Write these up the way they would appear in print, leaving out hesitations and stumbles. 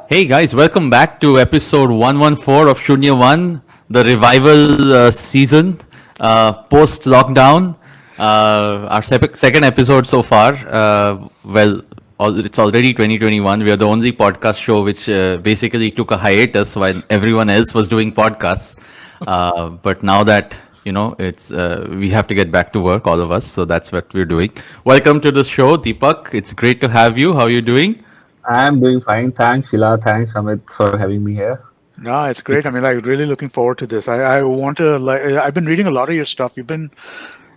Hey guys, welcome back to episode 114 of Shunya One, the revival season post lockdown. Our second episode so far. It's already 2021. We are the only podcast show which basically took a hiatus while everyone else was doing podcasts. But now that it's we have to get back to work, all of us. So that's what we're doing. Welcome to the show, Deepak. It's great to have you. How are you doing? I'm doing fine. Thanks, Sheila. Thanks, Amit, for having me here. No, it's great. I It's mean, like, really looking forward to this. I want to like. I've been reading a lot of your stuff. You've been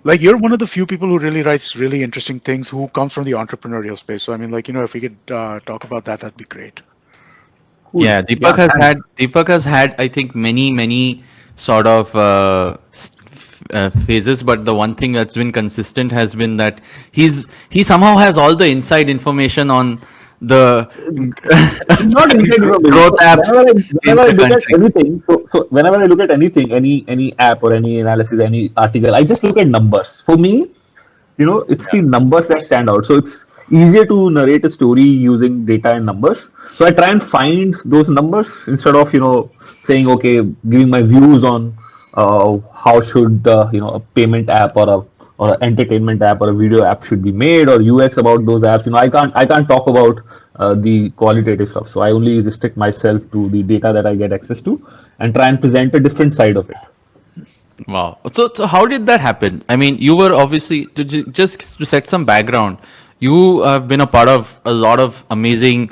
like, you're one of the few people who really writes really interesting things. Who comes from the entrepreneurial space. So I mean, like, if we could talk about that, that'd be great. Cool. Yeah, Yeah, thanks. Deepak has had I think many sort of phases, but the one thing that's been consistent has been that he somehow has all the inside information on the Not inside information. growth So apps in whenever I the look at country. anything, so whenever I look at anything, any app or any analysis, any article, I just look at numbers. For me, it's the numbers that stand out. So it's easier to narrate a story using data and numbers. So I try and find those numbers instead of saying, okay, giving my views on how should a payment app or an entertainment app or a video app should be made, or UX about those apps. I can't talk about the qualitative stuff. So I only restrict myself to the data that I get access to and try and present a different side of it. Wow. So how did that happen? I mean, you were obviously just to set some background. You have been a part of a lot of amazing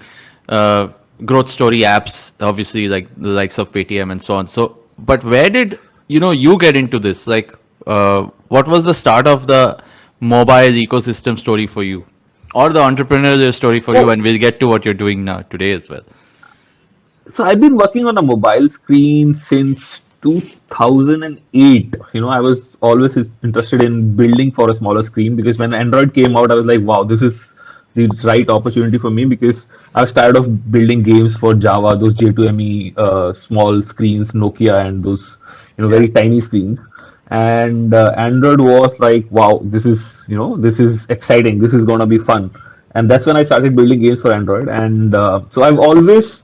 uh, growth story apps, obviously like the likes of Paytm and so on. So, but where did you get into this? Like, what was the start of the mobile ecosystem story for you, or the entrepreneurial story for you? So And we'll get to what you're doing now today as well. So I've been working on a mobile screen since 2008. I was always interested in building for a smaller screen because when Android came out, I was like, wow, this is the right opportunity for me because I was tired of building games for Java, those J2ME small screens, Nokia, and those Yeah. very tiny screens. And Android was like, wow, this is exciting. This is gonna be fun, and that's when I started building games for Android. And so I've always,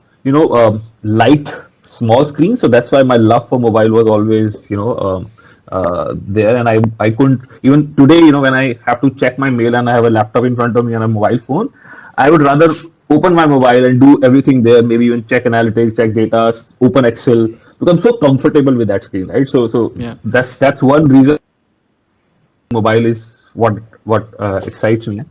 liked small screens. So that's why my love for mobile was always, there. And I couldn't even today, when I have to check my mail and I have a laptop in front of me and a mobile phone, I would rather open my mobile and do everything there. Maybe even check analytics, check data, open Excel, because I'm so comfortable with that screen, right? So Yeah. that's one reason mobile is what excites me.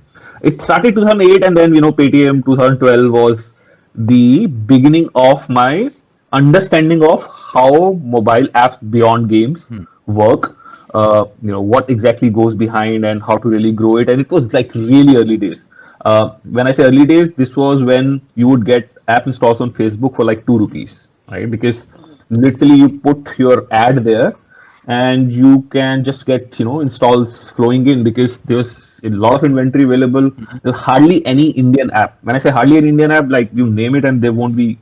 It started 2008, and then Paytm 2012 was the beginning of my understanding of how mobile apps beyond games work. What exactly goes behind and how to really grow it. And it was like really early days. When I say early days, this was when you would get app installs on Facebook for like 2 rupees, right? Because literally you put your ad there and you can just get installs flowing in because there's a lot of inventory available. There's hardly any Indian app. When I say hardly an Indian app, like you name it and there won't be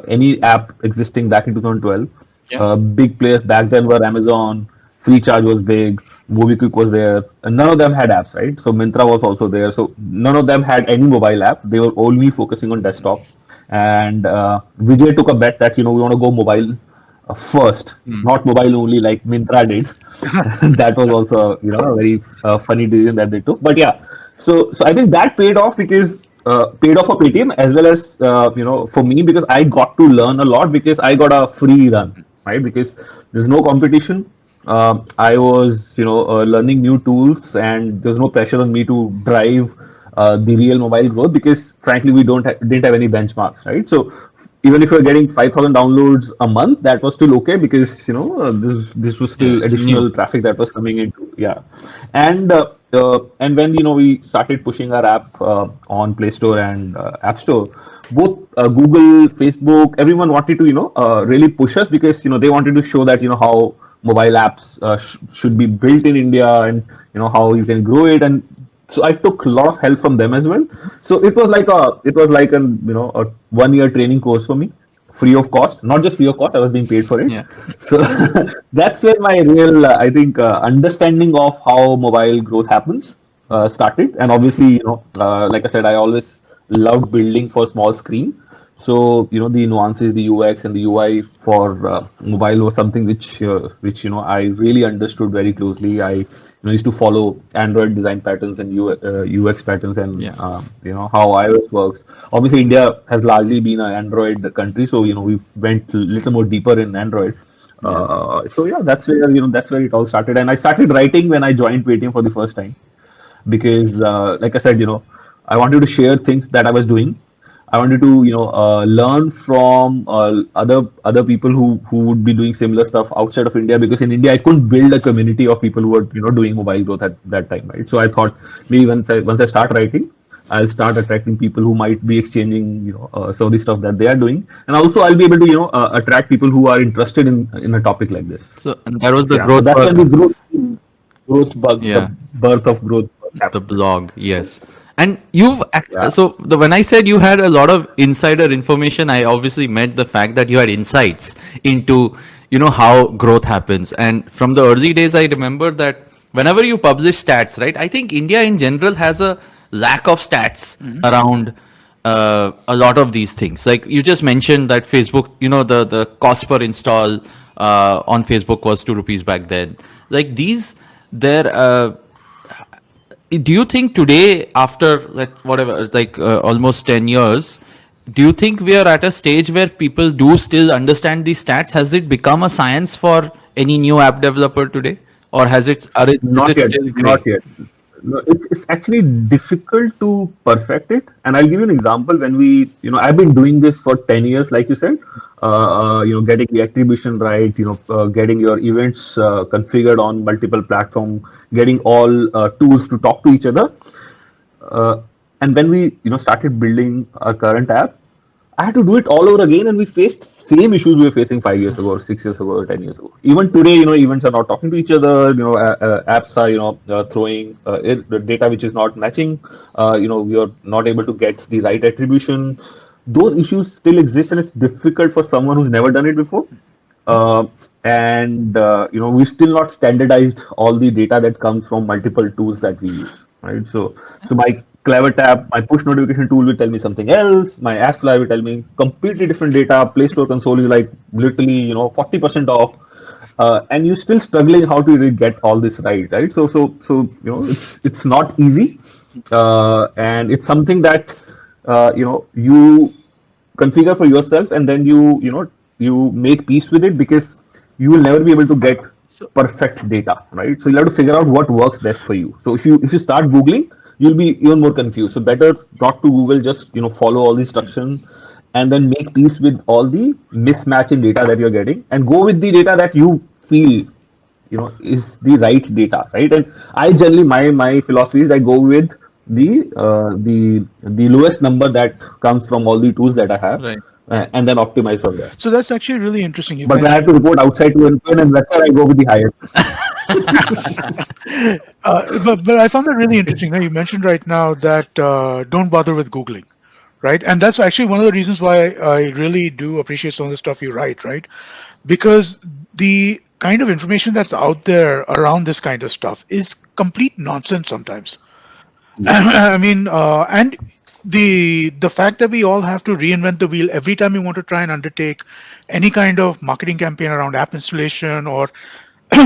any app existing back in 2012. Yeah. Big players back then were Amazon, Freecharge was big, MobiQuick was there, and none of them had apps, right? So Myntra was also there. So none of them had any mobile app. They were only focusing on desktop. And Vijay took a bet that we want to go mobile first, not mobile only like Myntra did. That was also a very funny decision that they took. But yeah, so I think that paid off because paid off for Paytm as well as for me because I got to learn a lot because I got a free run, right? Because there's no competition. I was learning new tools and there's no pressure on me to drive the real mobile growth because frankly we didn't have any benchmarks, right? So even if you're getting 5,000 downloads a month, that was still okay because this was Yeah. still It's new. additional traffic that was coming into. Yeah. And when we started pushing our app on Play Store and App Store, both Google, Facebook, everyone wanted to really push us because they wanted to show that how mobile apps should be built in India and how you can grow it. And so I took a lot of help from them as well. So it was like a 1 year training course for me, free of cost. Not just free of cost, I was being paid for it. Yeah. So that's where my real I think understanding of how mobile growth happens started. And obviously like I said, I always loved building for small screen. So the nuances, the UX and the UI for mobile was something which I really understood very closely. I used to follow Android design patterns and UX patterns, and Yeah. how iOS works. Obviously, India has largely been an Android country, so we went a little more deeper in Android. Yeah. So yeah, that's where it all started, and I started writing when I joined Paytm for the first time because, like I said, I wanted to share things that I was doing. I wanted to, learn from other people who would be doing similar stuff outside of India, because in India I couldn't build a community of people who were, doing mobile growth at that time, right? So I thought maybe once I start writing, I'll start attracting people who might be exchanging, some of the stuff that they are doing, and also I'll be able to, attract people who are interested in a topic like this. So and that was the Yeah, so growth that's when the bug. growth bug, the Yeah. birth of growth The happened. blog, yes. And you've Yeah. so when I said you had a lot of insider information, I obviously meant the fact that you had insights into, how growth happens. And from the early days, I remember that whenever you publish stats, right? I think India in general has a lack of stats around a lot of these things. Like you just mentioned that Facebook, the cost per install on Facebook was 2 rupees back then. Like these, there. Do you think today, after like whatever, like almost 10 years, do you think we are at a stage where people do still understand these stats? Has it become a science for any new app developer today, or is Not it yet, still not gray? yet. No, it's actually difficult to perfect it. And I'll give you an example. I've been doing this for 10 years, like you said, getting the attribution right, getting your events configured on multiple platform, getting all tools to talk to each other. Uh, and when we, started building our current app, I had to do it all over again, and we faced same issues we were facing 5 years ago, or 6 years ago, or 10 years ago. Even today, events are not talking to each other. Apps are, throwing the data which is not matching. We are not able to get the right attribution. Those issues still exist, and it's difficult for someone who's never done it before. Uh, and we still not standardized all the data that comes from multiple tools that we use, right? So my Clever tab, my push notification tool will tell me something else. My AppsFly will tell me completely different data. Play Store console is like literally 40% off, and you're still struggling how to really get all this right? So it's not easy, and it's something that you configure for yourself, and then you make peace with it, because you will never be able to get So perfect data, right? So you'll have to figure out what works best for you. So if you start googling, you'll be even more confused. So better not to google, just follow all the instructions, and then make peace with all the mismatch in data that you're getting, and go with the data that you feel is the right data, right? And I generally, my philosophy is I go with the lowest number that comes from all the tools that I have, right. and then optimize from there. So that's actually really interesting. You But when I have mentioned, to report outside to an investor, I go with the highest. but I found that really interesting. Now you mentioned right now that don't bother with googling, right? And that's actually one of the reasons why I really do appreciate some of the stuff you write, right? Because the kind of information that's out there around this kind of stuff is complete nonsense sometimes. Yes. I mean, and the fact that we all have to reinvent the wheel every time we want to try and undertake any kind of marketing campaign around app installation, or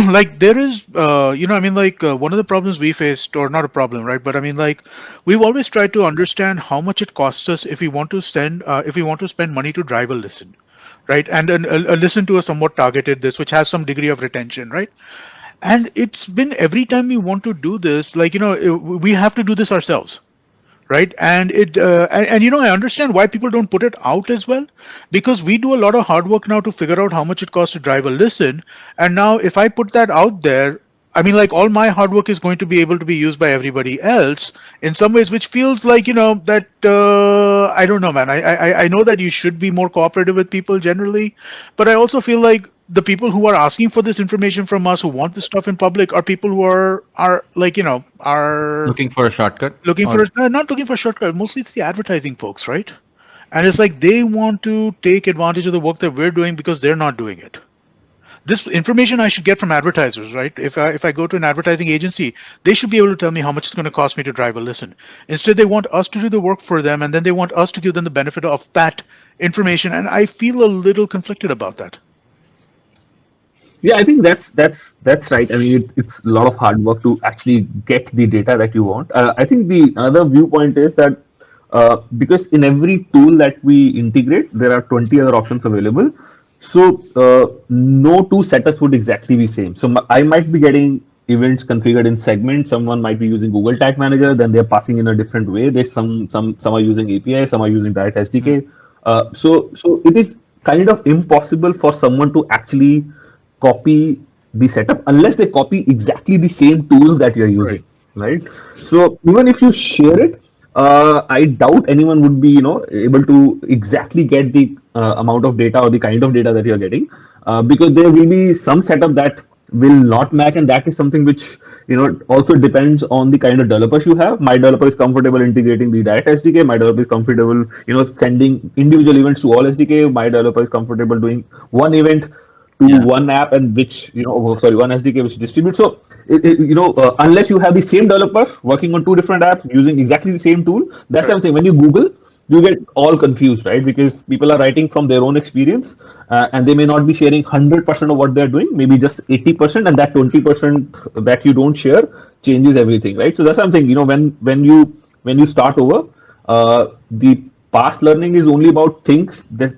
like there is, I mean, like one of the problems we faced, or not a problem, right? But I mean, like we've always tried to understand how much it costs us if we want to spend money to drive a listen, right? And a listen to a somewhat targeted this, which has some degree of retention, right? And it's been every time we want to do this, like we have to do this ourselves, right? And I understand why people don't put it out as well, because we do a lot of hard work now to figure out how much it costs to drive a listen. And now if I put that out there, I mean, like all my hard work is going to be able to be used by everybody else in some ways, which feels like that I don't know, man. I know that you should be more cooperative with people generally, but I also feel like the people who are asking for this information from us, who want this stuff in public, are people who are like are Looking for a shortcut, looking for or not looking for a shortcut. Mostly it's the advertising folks, right? And it's like they want to take advantage of the work that we're doing because they're not doing it. this information I should get from advertisers, right? If I go to an advertising agency, they should be able to tell me how much it's going to cost me to drive a listen. Instead, they want us to do the work for them, and then they want us to give them the benefit of that information. And I feel a little conflicted about that. Yeah, I think that's right. I mean, it's a lot of hard work to actually get the data that you want. I think the another viewpoint is that because in every tool that we integrate, there are 20 other options available. So no two setups would exactly be same. So I might be getting events configured in segments. Someone might be using Google Tag Manager. Then they're passing in a different way. There's some are using API. Some are using direct SDK. So it is kind of impossible for someone to actually copy the setup unless they copy exactly the same tools that you're using, right? So even if you share it, I doubt anyone would be, able to exactly get the amount of data or the kind of data that you're getting, because there will be some setup that will not match, and that is something which also depends on the kind of developers you have. My developer is comfortable integrating the direct SDK. My developer is comfortable, sending individual events to all SDK. My developer is comfortable doing one event to one app, and which one SDK which distributes. So unless you have the same developer working on two different apps using exactly the same tool, that's what I'm saying. When you Google, you get all confused, right? Because people are writing from their own experience, and they may not be sharing 100% of what they're doing, maybe just 80%, and that 20% that you don't share changes everything, right? So that's what I'm saying. When you start over, the past learning is only about things that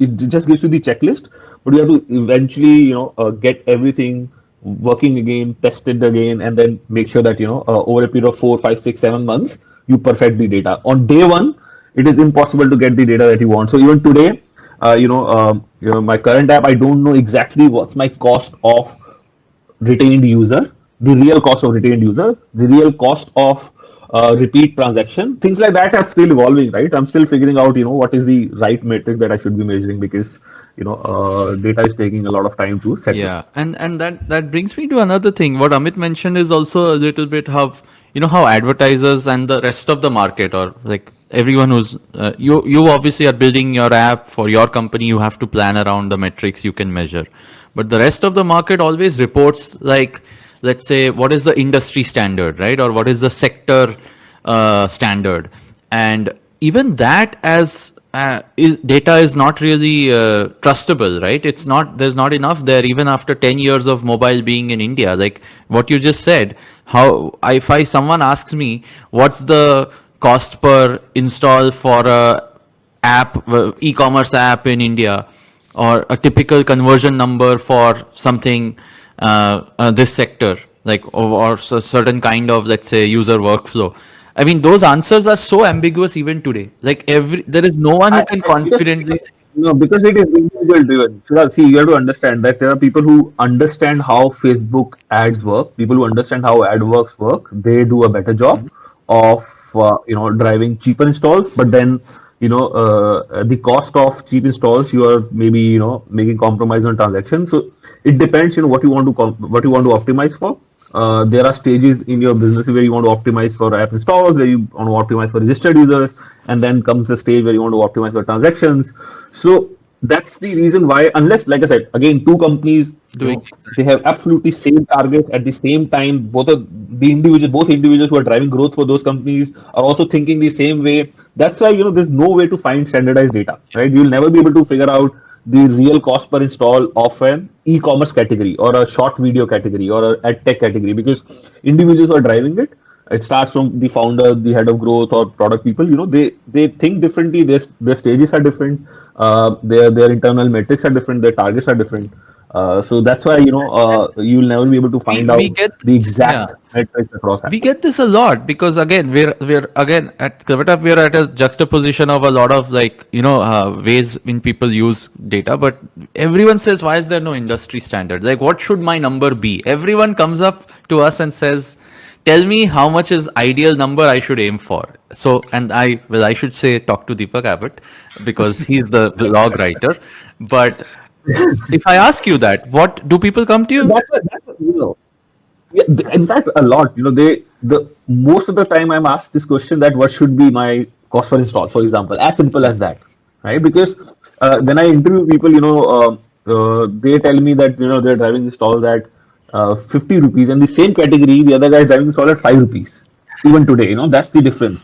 it just gives you the checklist, but you have to eventually get everything working again, test it again, and then make sure that over a period of 4, 5, 6, 7 months you perfect the data. On day one, it is impossible to get the data that you want. So even today, my current app, I don't know exactly what's my cost of retained user, the real cost of retained user, the real cost of repeat transaction. Things like that are still evolving, right? I'm still figuring out, what is the right metric that I should be measuring, because data is taking a lot of time to set. Yeah, and that brings me to another thing. What Amit mentioned is also a little bit how how advertisers and the rest of the market, or like everyone who's you obviously are building your app for your company. You have to plan around the metrics you can measure, but the rest of the market always reports, like, let's say, what is the industry standard, right, or what is the sector standard, and even that data is not really trustable, right? It's not, there's not enough there even after 10 years of mobile being in India. Like what you just said, if someone asks me what's the cost per install for a app, e-commerce app in India, or a typical conversion number for something this sector, like or certain kind of, let's say, user workflow. I mean, those answers are so ambiguous even today. Like there is no one who can confidently say. No, because it is individual driven. So see, you have to understand that there are people who understand how Facebook ads work. People who understand how AdWorks work. They do a better job of driving cheaper installs. But then the cost of cheap installs, you are maybe making compromise on transactions. So it depends what you want to optimize for. There are stages in your business where you want to optimize for app installs, where you want to optimize for registered users, and then comes the stage where you want to optimize for transactions. So that's the reason why, unless, like I said, again, two companies they have absolutely same target at the same time. Both individuals who are driving growth for those companies are also thinking the same way. That's why there's no way to find standardized data, right? You'll never be able to figure out the real cost per install of an e-commerce category or a short video category or a ad tech category, because individuals who are driving it, it starts from the founder, the head of growth, or product people. They think differently. Their stages are different. Their internal metrics are different. Their targets are different. So that's why you'll never be able to find out the exact metrics across. We get this a lot because again we're again at CleverTap, we're at a juxtaposition of a lot of ways in people use data, but everyone says, why is there no industry standard? Like, what should my number be? Everyone comes up to us and says, tell me how much is ideal number I should aim for. So, and I should say talk to Deepak Abbott because he's the blog writer, but if I ask you that, what do people come to you? Yeah, in fact, a lot. Most of the time I'm asked this question, that what should be my cost per install, for example, as simple as that, right? Because when I interview people, they tell me that they're driving installs at 50 rupees, and the same category, the other guy is driving install at 5 rupees. Even today, that's the difference.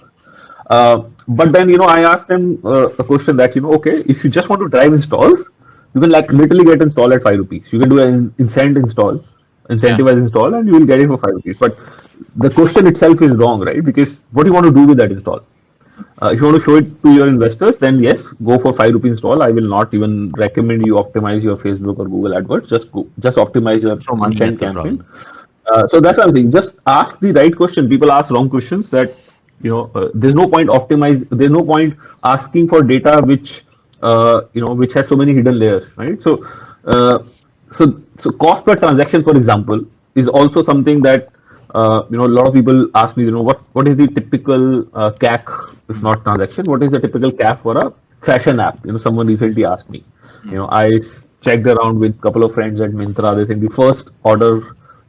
But then, I asked them a question that, okay, if you just want to drive installs, you can like literally get install at 5 rupees. You can do an Yeah. incentivized install, and you will get it for 5 rupees. But the question itself is wrong, right? Because what do you want to do with that install? If you want to show it to your investors, then yes, go for 5 rupees install. I will not even recommend you optimize your Facebook or Google AdWords. Just optimize your Throw money at intent the campaign. problem. So that's what I'm saying. Just ask the right question. People ask wrong questions. That there's no point optimize. There's no point asking for data which has so many hidden layers, right? Uh, so cost per transaction, for example, is also something that a lot of people ask me. What is the typical CAC, if not transaction? What is the typical CAC for a fashion app? Someone recently asked me. I checked around with a couple of friends at Myntra. They think the first order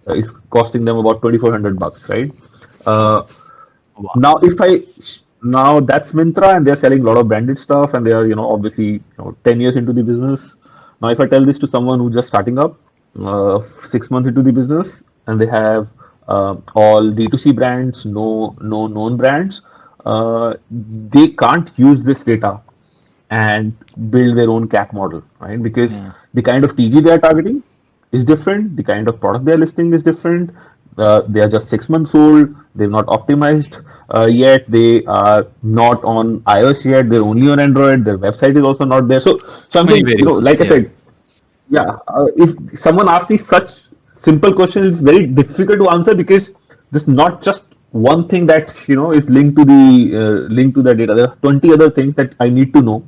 is costing them about 2,400 bucks, right? Uh, Wow. now, if I now that's Myntra, and they're selling a lot of branded stuff, and they are obviously 10 years into the business. Now, if I tell this to someone who's just starting up, 6 months into the business, and they have all D2C brands, no known brands, they can't use this data and build their own CAC model, right? Because Yeah. the kind of TG they are targeting is different, the kind of product they are listing is different. They are just 6 months old, they've not optimized yet, they are not on iOS yet, they're only on Android, their website is also not there. So I'm Many saying, variables. like I Yeah. said, yeah, if someone asks me such simple questions, it's very difficult to answer because there's not just one thing that is linked to the data. There are 20 other things that I need to know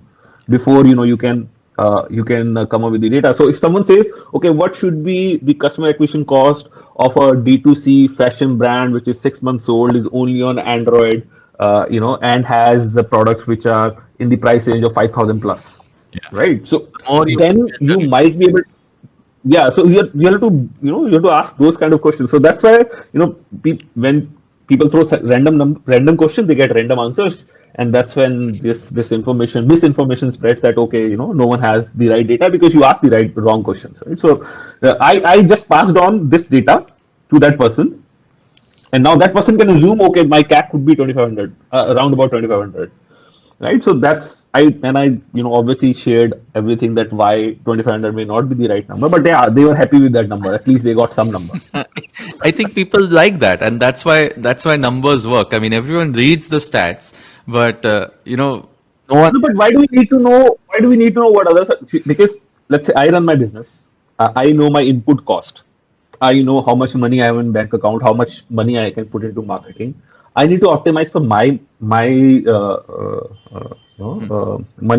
before you can come up with the data. So if someone says, okay, what should be the customer acquisition cost of a D2C fashion brand which is 6 months old, is only on Android, and has the products which are in the price range of 5,000 plus, Yeah. right? So The more you can then get the you data. might be able, yeah. So you have to you have to ask those kind of questions. So that's why when people throw random questions, they get random answers, and that's when this misinformation spreads that, okay, no one has the right data because you asked the wrong questions, right? So I just passed on this data to that person, and now that person can assume, okay, my CAC could be 2,500, around about 2,500, right? So I obviously shared everything that why 2,500 may not be the right number, but they were happy with that number. At least they got some number. I think people like that, and that's why numbers work. I mean, everyone reads the stats, but no one. No, but why do we need to know? Why do we need to know what others? Because let's say I run my business. I know my input cost. I know how much money I have in bank account, how much money I can put into marketing. I need to optimize for my money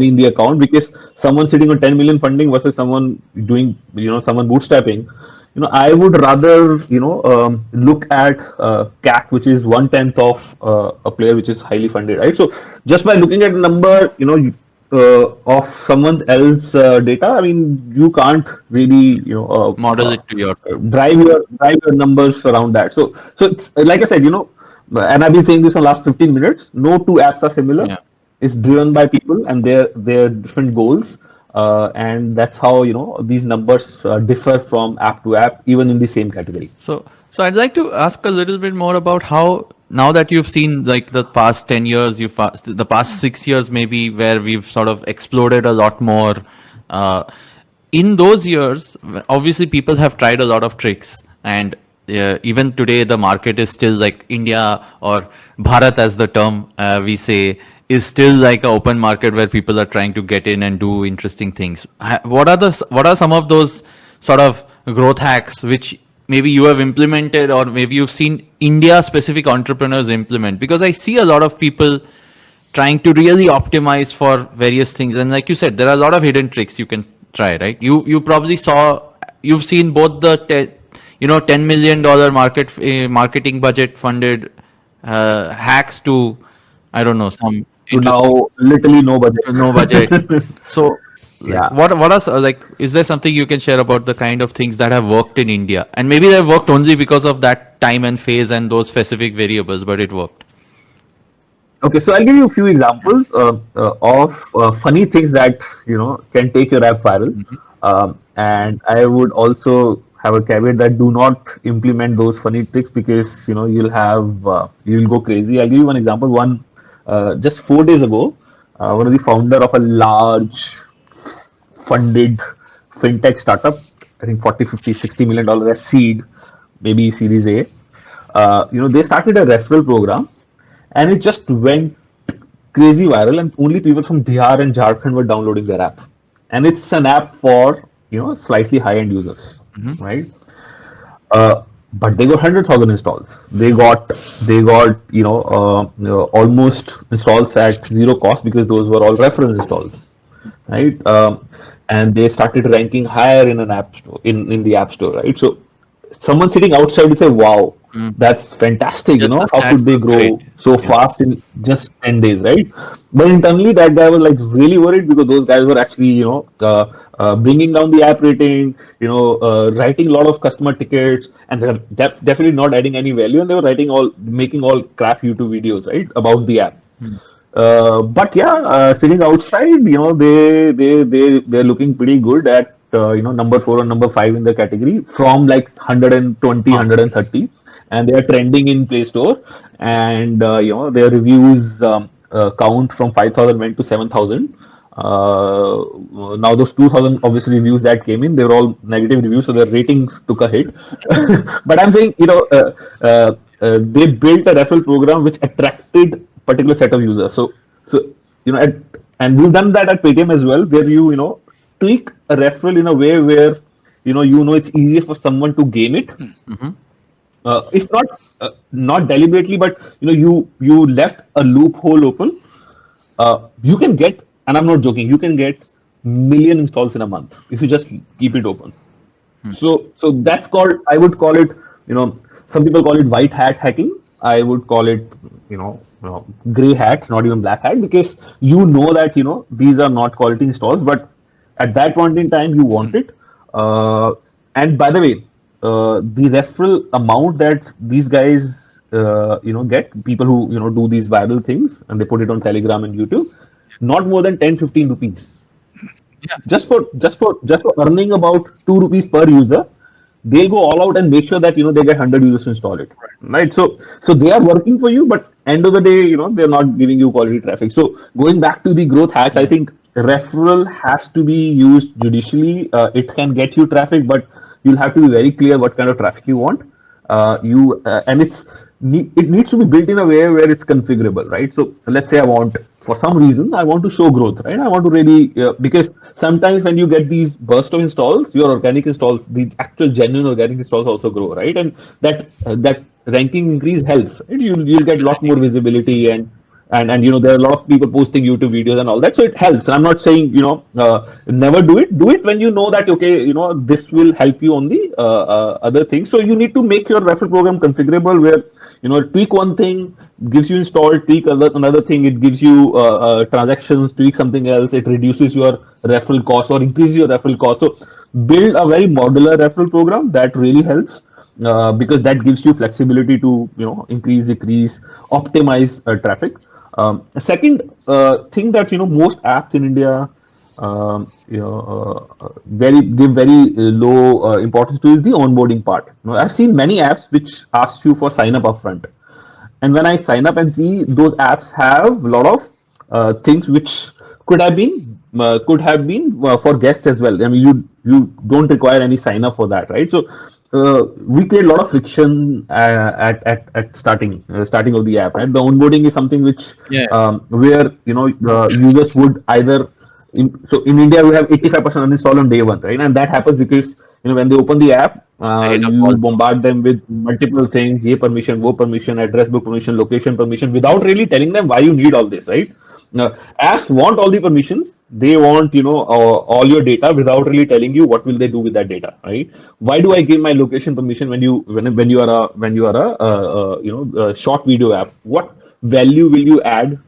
in the account, because someone sitting on 10 million funding versus someone doing someone bootstrapping. I would rather look at CAC, which is 1/10 of a player which is highly funded, right? So just by looking at the number, of someone else data, I mean, you can't really Model it to your. drive your numbers around that. So it's like I said, and I've been saying this for the last 15 minutes. No two apps are similar. Yeah. It's driven by people and their different goals, and that's how these numbers differ from app to app, even in the same category. So I'd like to ask a little bit more about how, now that you've seen like the past 10 years, the past 6 years maybe, where we've sort of exploded a lot more. Uh, in those years, obviously people have tried a lot of tricks, and even today the market is still like India, or Bharat as the term we say, is still like an open market where people are trying to get in and do interesting things. What are some of those sort of growth hacks which maybe you have implemented, or maybe you've seen India specific entrepreneurs implement? Because I see a lot of people trying to really optimize for various things, and like you said, there are a lot of hidden tricks you can try, right? You probably you've seen both the $10 million marketing budget funded hacks to, I don't know, some So interesting now, literally no budget. no budget. So like Yeah. what are like, is there something you can share about the kind of things that have worked in India, and maybe they've worked only because of that time and phase and those specific variables, but it worked? Okay, so I'll give you a few examples of funny things that can take your app viral. And I would also have a caveat that do not implement those funny tricks, because you'll go crazy. I'll give you one example. Just 4 days ago, one of the founder of a large funded fintech startup, I think 40, 50, $60 million as seed, maybe Series A. They started a referral program, and it just went crazy viral, and only people from Bihar and Jharkhand were downloading their app. And it's an app for slightly high-end users, right? But they got 100,000 installs. They got almost installs at zero cost, because those were all reference installs, right? And they started ranking higher in an app store, in the app store, right? So someone sitting outside would say, "Wow, that's fantastic! Just the How could stats they look grow great. so fast in just 10 days, right?" But internally, that guy was like really worried, because those guys were actually, bringing down the app rating, writing a lot of customer tickets, and they're definitely not adding any value, and they were making all crap YouTube videos, right, about the app. But yeah, sitting outside, they're looking pretty good at number 4 or number 5 in the category, from like 120, Wow. 130, and they are trending in Play Store, and their reviews count from 5,000 went to 7,000. Now those 2,000 obviously reviews that came in, they were all negative reviews, so their rating took a hit. But I'm saying, they built a referral program which attracted particular set of users. So and we've done that at Paytm as well, where tweak a referral in a way where it's easier for someone to gain it. If not deliberately, but you left a loophole open. You can get, and I'm not joking, you can get million installs in a month if you just keep it open. So that's called, I would call it, some people call it white hat hacking. I would call it, gray hat, not even black hat, because that these are not quality installs, but at that point in time you want it. And by the way, the referral amount that these guys get, people who do these viral things, and they put it on Telegram and YouTube, not more than 10, 15 rupees. Yeah. Just for earning about 2 rupees per user, they go all out and make sure that they get 100 users to install it, right? So they are working for you, but end of the day, they're not giving you quality traffic. So going back to the growth hacks, I think referral has to be used judicially. It can get you traffic, but you'll have to be very clear what kind of traffic you want. And it needs to be built in a way where it's configurable, right? So let's say for some reason, I want to show growth, right? I want to really, because sometimes when you get these burst of installs, your organic installs, the actual genuine organic installs also grow, right? And that ranking increase helps, right? You'll get a lot more visibility, and there are a lot of people posting YouTube videos and all that, so it helps. And I'm not saying never do it. Do it when you know that, okay, this will help you on the other things. So you need to make your referral program configurable, where tweak one thing, gives you install, tweak another thing, it gives you transactions, tweak something else, it reduces your referral cost or increases your referral cost. So build a very modular referral program that really helps, because that gives you flexibility to increase, decrease, optimize traffic. Second thing that most apps in India give very low importance to is the onboarding part. I've seen many apps which ask you for sign up upfront, and when I sign up and see, those apps have a lot of things which could have been for guests as well. I mean, you don't require any sign up for that, right? So we create a lot of friction at starting of the app, right? The onboarding is something which where users would either so in India we have 85% uninstall on day one, right? And that happens because when they open the app, you bombard them with multiple things: ye permission, wo permission, address book permission, location permission, without really telling them why you need all this, right? Apps want all the permissions. They want all your data without really telling you what will they do with that data, right? Why do I give my location permission when you are a short video app? What value will you add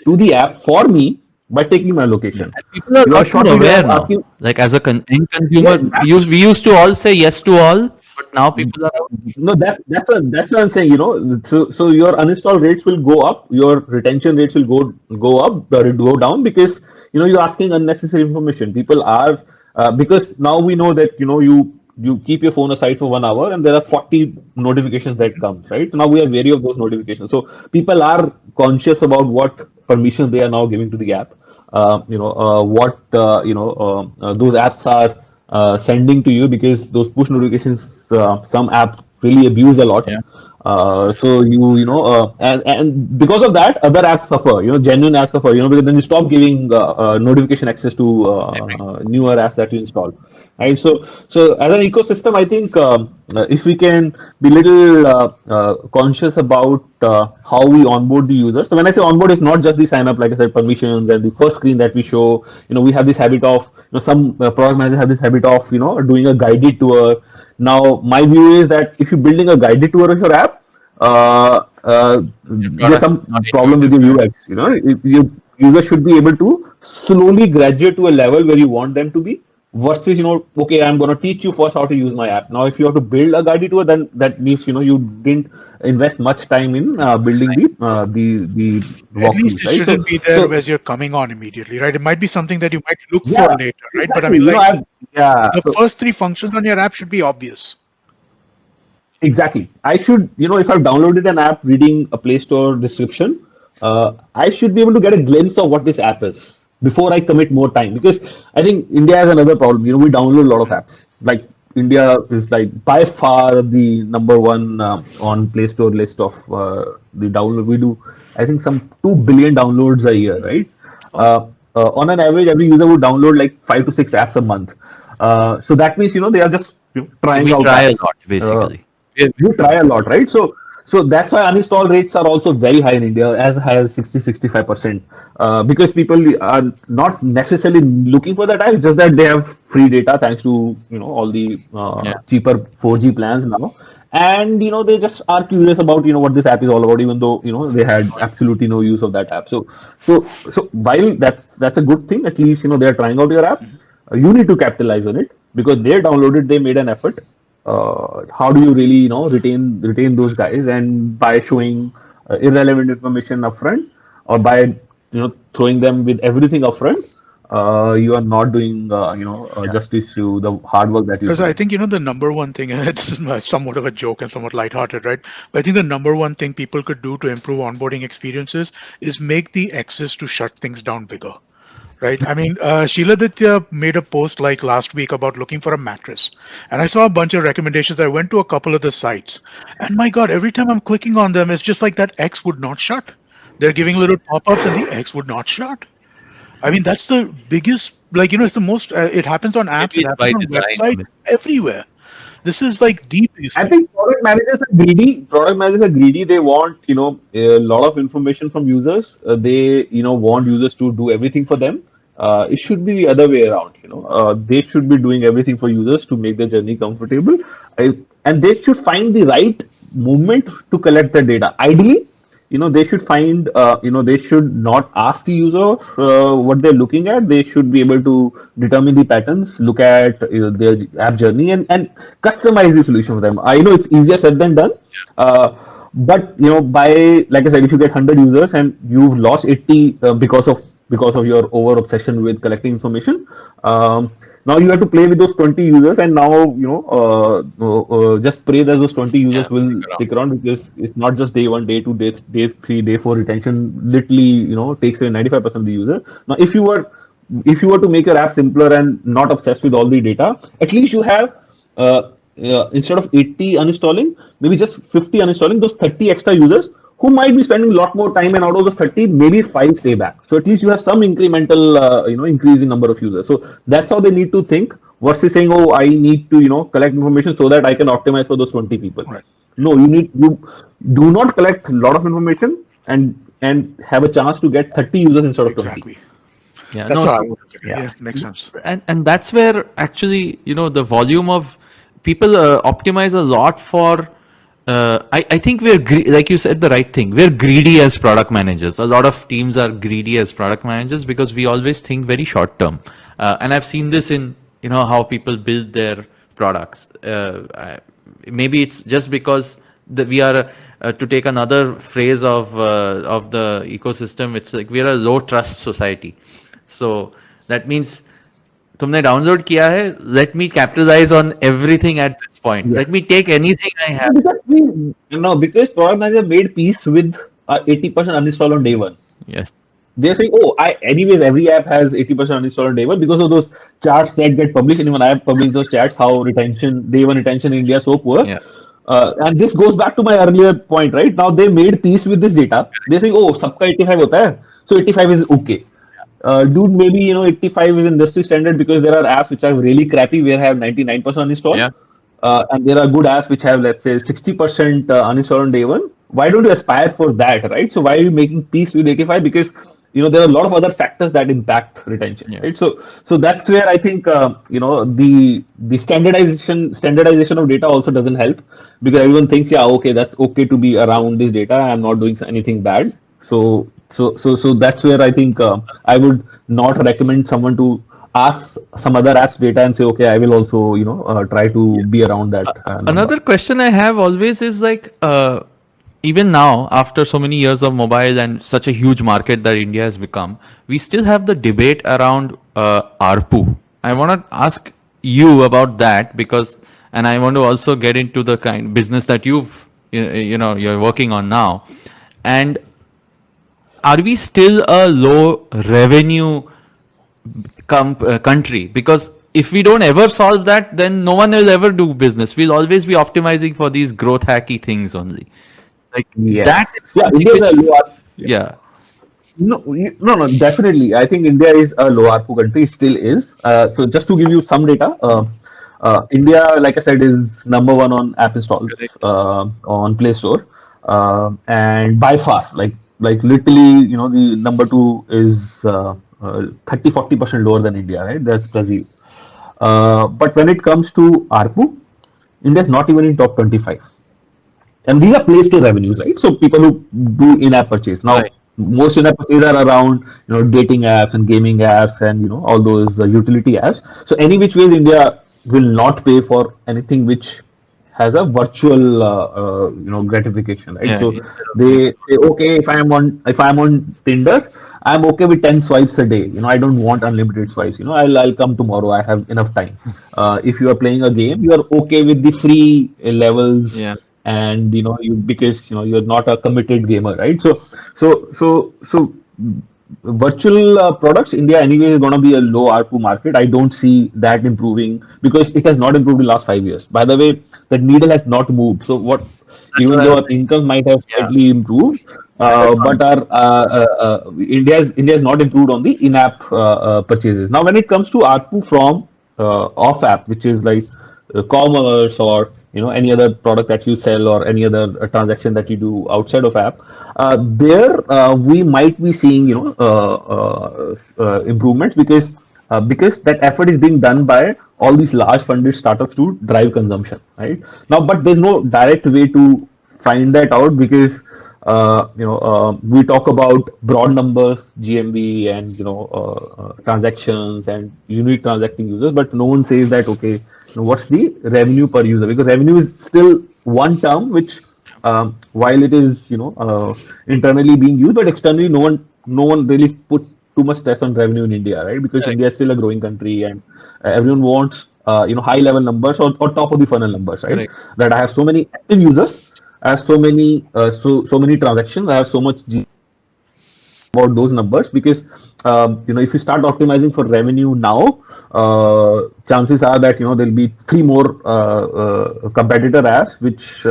to the app for me by taking my location? And people are much more aware now. Like as a end consumer, we used to all say yes to all, but now people are. No, that's what I'm saying. So your uninstall rates will go up, your retention rates will go up or go down, because you're asking unnecessary information. People are because now we know that you keep your phone aside for 1 hour and there are 40 notifications that come, right? So now we are wary of those notifications. So people are conscious about what permissions they are now giving to the app. What those apps are sending to you, because those push notifications, some apps really abuse a lot. Yeah. So and because of that, other apps suffer. Genuine apps suffer. Because then you stop giving notification access to newer apps that you install. Right. So as an ecosystem, I think if we can be little conscious about how we onboard the users. So when I say onboard, it's not just the sign up, like I said, permissions and the first screen that we show. We have this habit of some product managers have this habit of doing a guided tour. Now, my view is that if you're building a guided tour of your app, there's product some not problem with your UX. Your user should be able to slowly graduate to a level where you want them to be. Versus, okay, I'm going to teach you first how to use my app. Now, if you have to build a guided tour, then that means you didn't invest much time in building the At least walkthroughs, it right? shouldn't be there as you're coming on immediately, right? It might be something that you might look for Yeah, later, right? But I exactly. mean, like Yeah. the So, first three functions on your app should be obvious. exactly. I should, if I've downloaded an app reading a Play Store description, I should be able to get a glimpse of what this app is before I commit more time. Because I think India has another problem. We download a lot of apps. Like India is like by far the number one on Play Store list of the download. We do, I think, some 2 billion downloads a year, right? On an average, every user would download like 5 to 6 apps a month. So that means, they are just trying We out try a apps. lot, basically. You try a lot, right? So that's why uninstall rates are also very high in India, as high as 60-65%, because people are not necessarily looking for that app, just that they have free data thanks to all the Yeah. cheaper 4G plans now. And they just are curious about what this app is all about, even though they had absolutely no use of that app. So while that's a good thing, at least they are trying out your app. You need to capitalize on it because they downloaded, they made an effort. How do you really retain those guys? And by showing irrelevant information upfront, or by throwing them with everything upfront, you are not doing justice to the hard work that you Because put I in. think, the number one thing, and this is somewhat of a joke and somewhat lighthearted, right? But I think the number one thing people could do to improve onboarding experiences is make the access to shut things down bigger. Right. I mean, Sheila Ditya made a post like last week about looking for a mattress. And I saw a bunch of recommendations. I went to a couple of the sites. And my God, every time I'm clicking on them, it's just like that X would not shut. They're giving little pop ups and the X would not shut. I mean, that's the biggest, it's the most, it happens on apps, Maybe it it's by happens on design. websites, everywhere. This is like the biggest I thing. think product managers are greedy. Product managers are greedy. They want, a lot of information from users. They, want users to do everything for them. It should be the other way around. They should be doing everything for users to make the journey comfortable. And they should find the right moment to collect the data. Ideally, they should find, they should not ask the user what they're looking at. They should be able to determine the patterns, look at their app journey, and customize the solution for them. I know it's easier said than done. But by, like I said, if you get 100 users and you've lost 80 because of your over obsession with collecting information, now you have to play with those 20 users, and now just pray that those 20 users Yeah, will stick around. stick around, because it's not just day 1, day 2, day 3, day 4 retention. Literally, takes away 95% of the user. Now, if you were to make your app simpler and not obsessed with all the data, at least you have, instead of 80 uninstalling, maybe just 50 uninstalling those 30 extra users who might be spending a lot more time, and out of the 30, maybe 5 stay back. So at least you have some incremental, increase in number of users. So that's how they need to think, versus saying, oh, I need to, collect information so that I can optimize for those 20 people. Right. No, you do not collect a lot of information and have a chance to get 30 users instead of 20. Exactly. Yeah, That's no, how I so- would look at it. Yeah, makes sense. and that's where actually the volume of people optimize a lot for I think we're like you said the right thing, we're greedy as product managers. A lot of teams are greedy as product managers because we always think very short term, and I've seen this in how people build their products. Maybe it's just because we are to take another phrase of the ecosystem, it's like we're a low trust society. So that means तुमने download किया है, let me capitalize on everything at this point. Yeah. Let me take anything I have. Because because product manager made peace with 80% uninstall on day one. Yes. They're saying, oh, anyways, every app has 80% uninstall on day one because of those charts that get published. And even I have published those charts, how day one retention in India is so poor. Yeah. And this goes back to my earlier point, right? Now they made peace with this data. They're saying, oh, sabka 85 hota hai, so 85 is okay. Dude, maybe 85 is industry standard because there are apps which are really crappy where have 99% uninstall. Yeah. And there are good apps which have, let's say, 60% uninstall on day one. Why don't you aspire for that, right? So why are you making peace with 85? Because there are a lot of other factors that impact retention, Yeah. right? So that's where I think the standardization of data also doesn't help because everyone thinks, yeah, okay, that's okay to be around this data. I'm not doing anything bad. So that's where I think I would not recommend someone to ask some other apps data and say, okay, I will also try to be around that. Another question I have always is like, even now, after so many years of mobile and such a huge market that India has become, we still have the debate around ARPU. I want to ask you about that because, and I want to also get into the kind of business that you're working on now. And are we still a low revenue country? Because if we don't ever solve that, then no one will ever do business. We'll always be optimizing for these growth hacky things only. Like Yes. that. Yeah, India is a low ARPU. Yeah. No, definitely. I think India is a low ARPU country, still is. So just to give you some data, India, like I said, is number one on app installs on Play Store, and by far, like literally, the number two is 30-40% lower than India, right? That's Brazil. But when it comes to ARPU, India is not even in top 25. And these are Play Store revenues, right? So people who do in-app purchase. Now, Right. most in-app purchases are around, dating apps and gaming apps and, all those utility apps. So any which ways, India will not pay for anything which has a virtual, gratification, right? Yeah, So instead of- they say, okay, if I'm on Tinder, I'm okay with 10 swipes a day. I don't want unlimited swipes. I'll come tomorrow. I have enough time. If you are playing a game, you are okay with the free levels, Yeah. and because you're not a committed gamer, right? So virtual products, India anyway is going to be a low ARPU market. I don't see that improving because it has not improved in the last 5 years. By the way, the needle has not moved. So even what I though was our income might have Yeah. slightly improved, but our India has not improved on the in-app purchases. Now, when it comes to ARPU from off-app, which is like commerce or any other product that you sell or any other transaction that you do outside of app, there we might be seeing improvements because that effort is being done by all these large funded startups to drive consumption, right? Now, but there's no direct way to find that out because we talk about broad numbers, GMV, and transactions and unique transacting users, but no one says that okay, what's the revenue per user? Because revenue is still one term which, while it is internally being used, but externally no one really puts too much stress on revenue in India, right? Because Correct. India is still a growing country and everyone wants high level numbers or top of the funnel numbers, right? Correct. That I have so many active users, I have so many so many transactions, I have so much about those numbers because if you start optimizing for revenue now, chances are that there'll be three more competitor apps which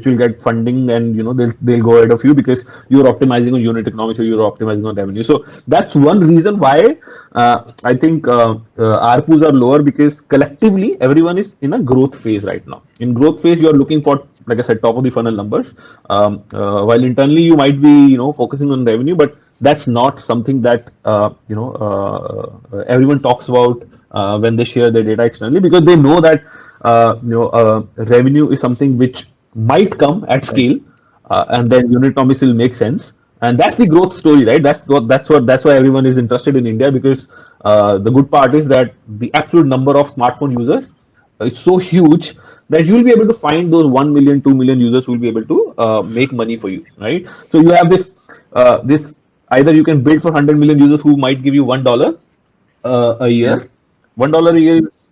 will get funding and they'll go ahead of you because you're optimizing on unit economics or you're optimizing on revenue. So that's one reason why I think ARPUs are lower because collectively everyone is in a growth phase right now. In growth phase, you're looking for, like I said, top of the funnel numbers, while internally you might be focusing on revenue, but that's not something that everyone talks about when they share their data externally because they know that revenue is something which might come at scale, and then unit economics will make sense, and that's the growth story, right? That's why everyone is interested in India because the good part is that the absolute number of smartphone users is so huge that you'll be able to find those 1 million, 2 million users who will be able to make money for you, right? So you have this either you can build for 100 million users who might give you $1 a year, $1 a year is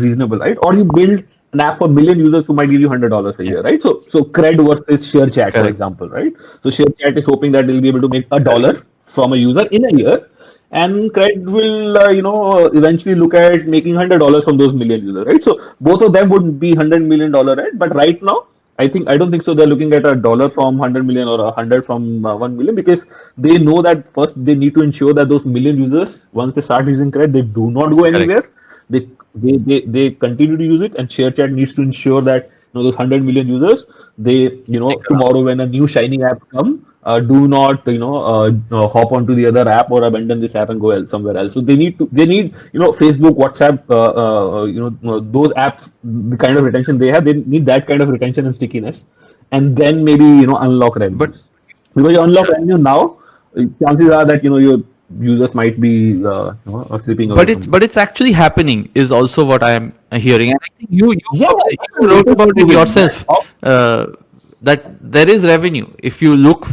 reasonable, right? Or you build an app for million users who might give you $100 a Yeah. year, right? So Cred versus ShareChat, for Correct. example, right? So ShareChat is hoping that they'll be able to make $1 from a user in a year, and Cred will eventually look at making $100 from those million users, right? So both of them would be $100 million, right? But right now, I don't think so. They're looking at $1 from 100 million or 100 from 1 million, because they know that first they need to ensure that those million users, once they start using Cred, they do not go Correct. anywhere. They continue to use it, and ShareChat needs to ensure that those 100 million users, they Stick around. tomorrow when a new shiny app come, do not hop onto the other app or abandon this app and go somewhere else. So they need Facebook, WhatsApp, those apps, the kind of retention they have, they need that kind of retention and stickiness, and then maybe unlock But revenues. Because you unlock revenue now, chances are that your users might be slipping away from you. but it's actually happening is also what I am hearing, and I think Yeah, you wrote about it moving. yourself, uh, that there is revenue if you look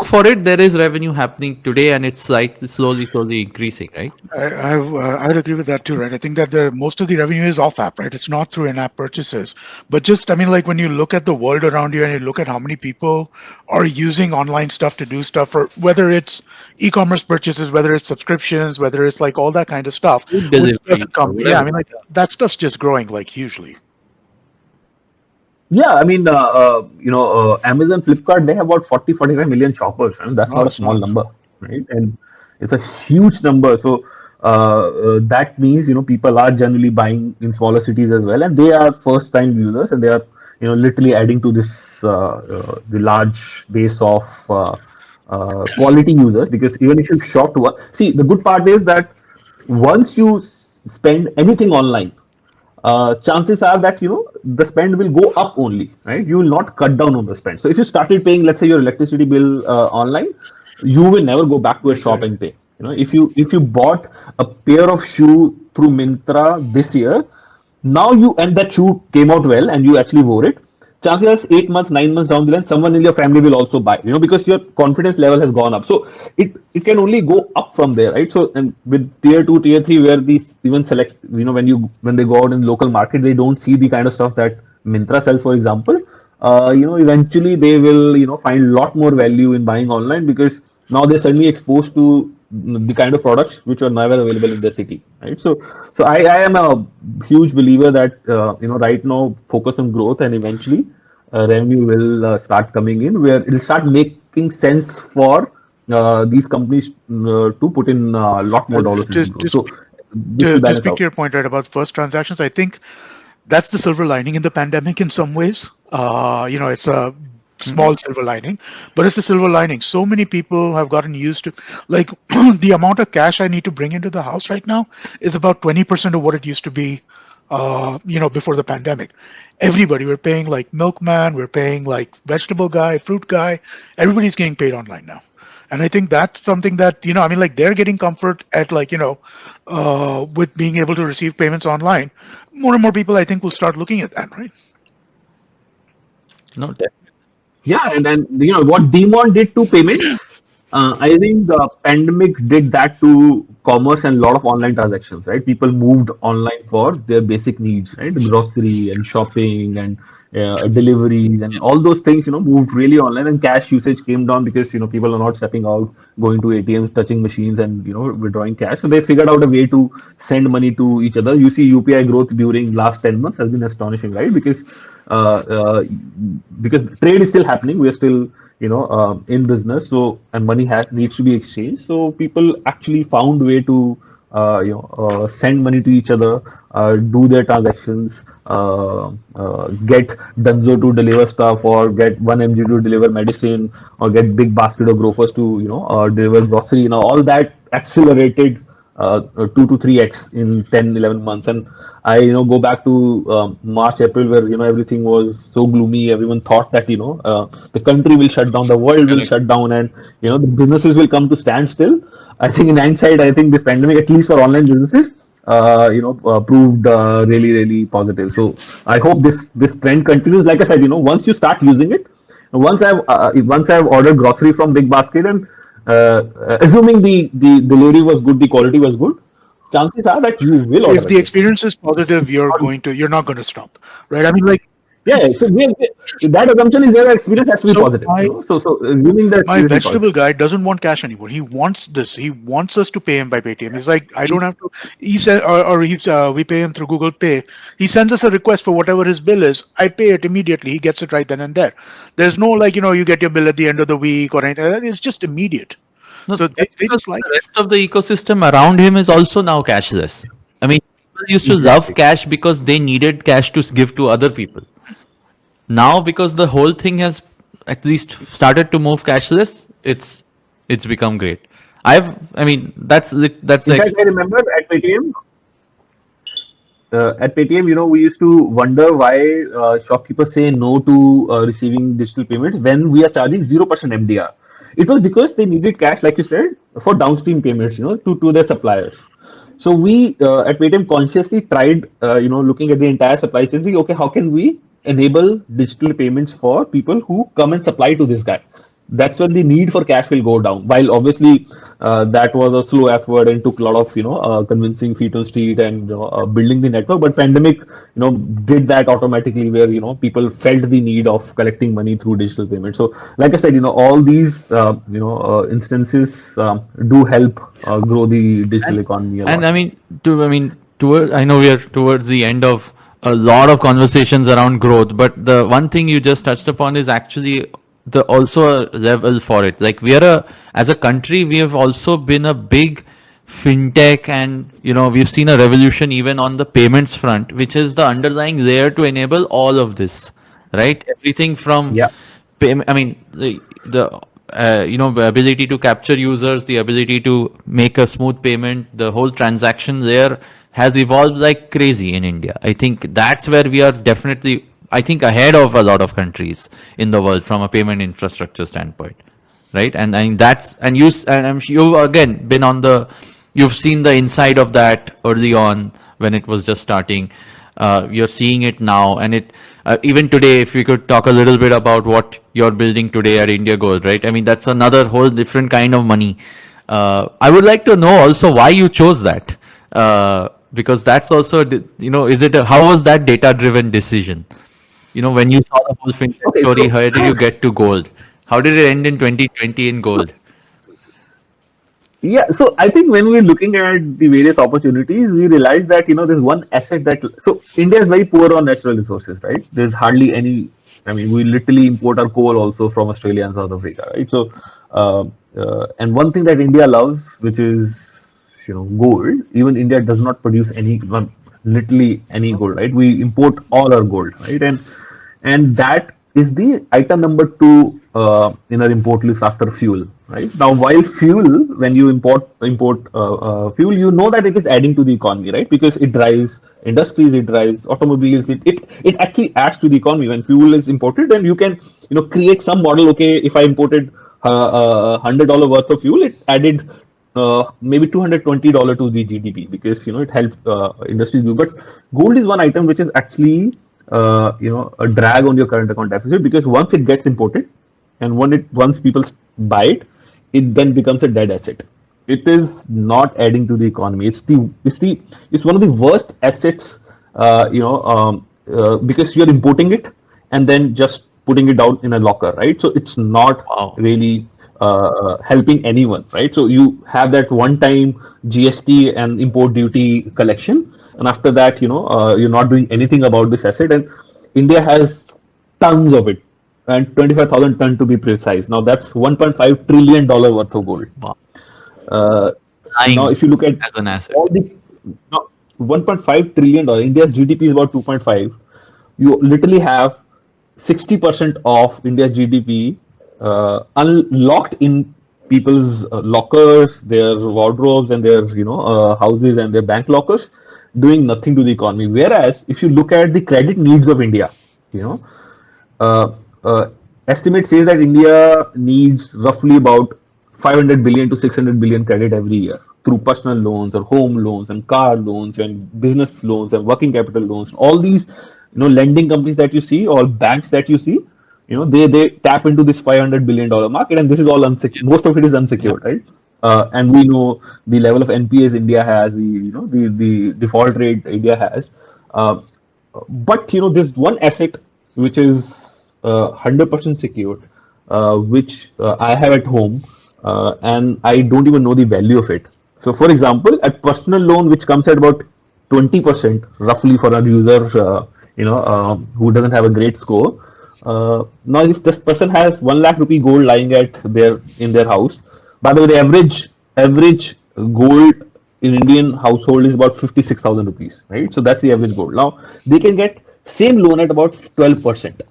for it. There is revenue happening today, and it's like slowly increasing, right? I'd agree with that too, right? I think that the most of the revenue is off app, right? It's not through in-app purchases. But just, I mean, like when you look at the world around you and you look at how many people are using online stuff to do stuff, or whether it's e-commerce purchases, whether it's subscriptions, whether it's like all that kind of stuff, Food which delivery doesn't or come. Yeah, whatever. I mean, like that stuff's just growing like hugely. Yeah, I mean, Amazon, Flipkart, they have about 45 million shoppers, and that's No, not a it's small not. number, right? And it's a huge number. So that means, people are generally buying in smaller cities as well, and they are first-time users, and they are, literally adding to this the large base of quality users. Because even if you shop to one, see, the good part is that once you spend anything online, chances are that the spend will go up only, right? You will not cut down on the spend. So if you started paying, let's say, your electricity bill online, you will never go back to a shop Exactly. and pay. If you bought a pair of shoe through Mintra this year, now you and that shoe came out well and you actually wore it, chances are 8 months, 9 months down the line, someone in your family will also buy, because your confidence level has gone up. So it can only go up from there, right? So, and with tier two, tier three, where these even select, when they go out in local market, they don't see the kind of stuff that Mintra sells, for example. Eventually they will, find a lot more value in buying online, because now they're suddenly exposed to the kind of products which are never available in the city, right? So I am a huge believer that right now focus on growth, and eventually revenue will start coming in, where it'll start making sense for these companies to put in a lot more Uh, dollars into just, growth. just So this will to balance speak out. to your point, right, about first transactions, I think that's the silver lining in the pandemic in some ways. It's a small silver lining, but it's a silver lining. So many people have gotten used to, like, the amount of cash I need to bring into the house right now is about 20% of what it used to be, before the pandemic. Everybody, we're paying like milkman, we're paying like vegetable guy, fruit guy. Everybody's getting paid online now. And I think that's something that, I mean, like they're getting comfort at like, with being able to receive payments online. More and more people, I think, will start looking at that, right? No, definitely. Yeah, and then what Demon did to payments, I think the pandemic did that to commerce and a lot of online transactions, right? People moved online for their basic needs, right? Grocery and shopping and deliveries and all those things, moved really online, and cash usage came down because people are not stepping out, going to ATMs, touching machines, and withdrawing cash. So they figured out a way to send money to each other. You see, UPI growth during last 10 months has been astonishing, right? Uh, uh, because trade is still happening. We are still in business, so, and money needs to be exchanged. So people actually found way to send money to each other, do their transactions, get Dunzo to deliver stuff, or get 1mg to deliver medicine, or get big basket of grocers to deliver grocery. All that accelerated 2 to 3x in 10, 11 months. And I go back to March, April, where everything was so gloomy. Everyone thought that the country will shut down, the world will Correct. shut down, and the businesses will come to standstill. I think in hindsight, I think this pandemic, at least for online businesses, proved really, really positive. So I hope this trend continues. Like I said, once you start using it, once I've ordered grocery from Big Basket, and assuming the delivery was good, the quality was good, chances are that you will If the automate it. experience is positive, you're not going to stop, right? I mean, like, Yeah, so that assumption is there that experience has to be so positive. So assuming the my experience is vegetable positive. guy doesn't want cash anymore. He wants this. He wants us to pay him by Paytm. He's like, I don't have to. He said, we pay him through Google Pay. He sends us a request for whatever his bill is. I pay it immediately. He gets it right then and there. There's no like, you get your bill at the end of the week or anything like that. It's just immediate. No, So that's they because just like the rest of the ecosystem around him is also now cashless. I mean, people used to love Exactly. cash because they needed cash to give to other people. Now, because the whole thing has at least started to move cashless, it's become great. I mean, that's In the fact, I remember at Paytm, we used to wonder why shopkeepers say no to receiving digital payments when we are charging 0% MDR. It was because they needed cash, like you said, for downstream payments, to their suppliers. So we at Paytm consciously tried, looking at the entire supply chain, see, okay, how can we enable digital payments for people who come and supply to this guy? That's when the need for cash will go down. While obviously that was a slow effort and took a lot of convincing feet on street and building the network. But pandemic did that automatically, where people felt the need of collecting money through digital payments. So like I said, all these instances do help grow the digital economy a and lot. I know we are towards the end of a lot of conversations around growth, but the one thing you just touched upon is actually the also a level for it. Like as a country, we have also been a big fintech, and we've seen a revolution even on the payments front, which is the underlying layer to enable all of this, right? Everything from Yeah. I mean, the ability to capture users, the ability to make a smooth payment, the whole transaction there has evolved like crazy in India. I think that's where we are definitely, I think, ahead of a lot of countries in the world from a payment infrastructure standpoint, right? And I mean and I'm sure you've again been you've seen the inside of that early on when it was just starting. You're seeing it now, and even today, if we could talk a little bit about what you're building today at India Gold, right? I mean, that's another whole different kind of money. I would like to know also why you chose that, because that's also, how was that data-driven decision? When you saw the whole fintech Okay. story, how did you get to gold? How did it end in 2020 in gold? Yeah, so I think when we're looking at the various opportunities, we realize that there's one asset so India is very poor on natural resources, right? There's hardly any. I mean, we literally import our coal also from Australia and South Africa, right? So, and one thing that India loves, which is gold. Even India does not produce literally any gold, right? We import all our gold, right? And that is the item number two in our import list after fuel, right? Now, while fuel, when you import fuel, you know that it is adding to the economy, right? Because it drives industries, it drives automobiles, it actually adds to the economy when fuel is imported. And you can create some model. Okay, if I imported $100 worth of fuel, it added maybe $220 to the GDP, because it helps industries do. But gold is one item which is actually a drag on your current account deficit, because once it gets imported and once people buy it, it then becomes a dead asset. It is not adding to the economy. It's one of the worst assets, because you're importing it and then just putting it down in a locker, right? So it's not Wow. really helping anyone, right? So you have that one-time GST and import duty collection, and after that, you're not doing anything about this asset. And India has tons of it, and 25,000 ton to be precise. Now that's 1.5 trillion dollar worth of gold. Wow. Uh, now, Lying if you look at as an asset. all the now, 1.5 trillion dollar, India's GDP is about 2.5. You literally have 60% of India's GDP unlocked in people's lockers, their wardrobes, and their houses and their bank lockers, doing nothing to the economy. Whereas, if you look at the credit needs of India, you know, uh, uh, estimate says that India needs roughly about 500 billion to 600 billion credit every year through personal loans or home loans and car loans and business loans and working capital loans. All these, lending companies that you see, or banks that you see, they tap into this $500 billion market, and this is all unsecured. Most of it is Yeah. unsecured, right? and we know the level of NPAs India has, the default rate India has. Uh, but there's one asset which is 100% secured, which I have at home, and I don't even know the value of it. So, for example, a personal loan which comes at about 20% roughly for a user, who doesn't have a great score. Now, if this person has 1 lakh rupee gold lying at their in their house, by the way, the average gold in Indian household is about 56,000 rupees, right? So that's the average gold. Now they can get same loan at about 12%.